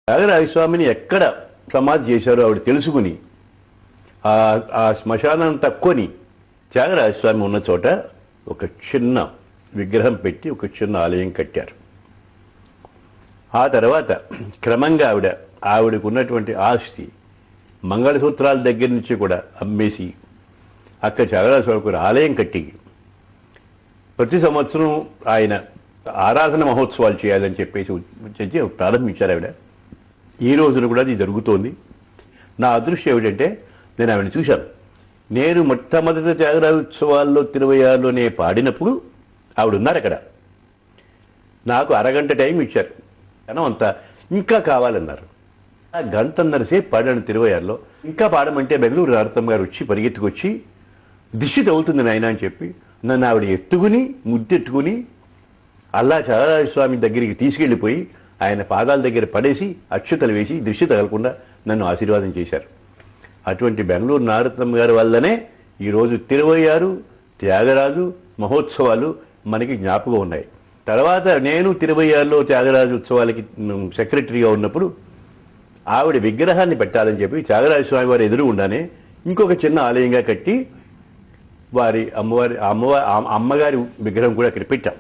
త్యాగరాజస్వామిని ఎక్కడ సమాధి చేశారో ఆవిడ తెలుసుకుని ఆ శ్మశానం తక్కువని త్యాగరాజస్వామి ఉన్న చోట ఒక చిన్న విగ్రహం పెట్టి ఒక చిన్న ఆలయం కట్టారు. ఆ తర్వాత క్రమంగా ఆవిడకు ఉన్నటువంటి ఆస్తి మంగళసూత్రాల దగ్గర నుంచి కూడా అమ్మేసి అక్కడ త్యాగరాజస్వామికి ఒక ఆలయం కట్టి ప్రతి సంవత్సరం ఆయన ఆరాధన మహోత్సవాలు చేయాలని చెప్పేసి ప్రారంభించారు ఆవిడ. ఈ రోజున కూడా అది జరుగుతోంది. నా అదృష్టం ఏమిటంటే నేను ఆవిడని చూశాను. నేను మొట్టమొదటి త్యాగరాజోత్సవాల్లో 26లోనే పాడినప్పుడు ఆవిడ ఉన్నారు అక్కడ. నాకు అరగంట టైం ఇచ్చారు. జనం అంతా ఇంకా కావాలన్నారు. ఆ గంటన్నర సేపు పాడాను 26లో. ఇంకా పాడమంటే బెంగళూరు నారతమ్మ గారు వచ్చి పరిగెత్తుకొచ్చి దిష్టి తగులుతుంది నాయన అని చెప్పి నన్ను ఆవిడ ఎత్తుకుని ముద్దెట్టుకుని అల్లా త్యాగరాజస్వామి దగ్గరికి తీసుకెళ్లిపోయి ఆయన పాదాల దగ్గర పడేసి అక్షతలు వేసి దిష్టి తగలకుండా నన్ను ఆశీర్వాదం చేశారు. అటువంటి బెంగళూరు నారతమ్మ గారి వల్లనే ఈరోజు 26 త్యాగరాజు మహోత్సవాలు మనకి జ్ఞాపకం ఉన్నాయి. తర్వాత నేను 26లో త్యాగరాజు ఉత్సవాలకి సెక్రటరీగా ఉన్నప్పుడు ఆవిడ విగ్రహాన్ని పెట్టాలని చెప్పి త్యాగరాజస్వామి వారి ఎదురు ఉండానే ఇంకొక చిన్న ఆలయంగా కట్టి వారి అమ్మగారి విగ్రహం కూడా అక్కడ పెట్టాం.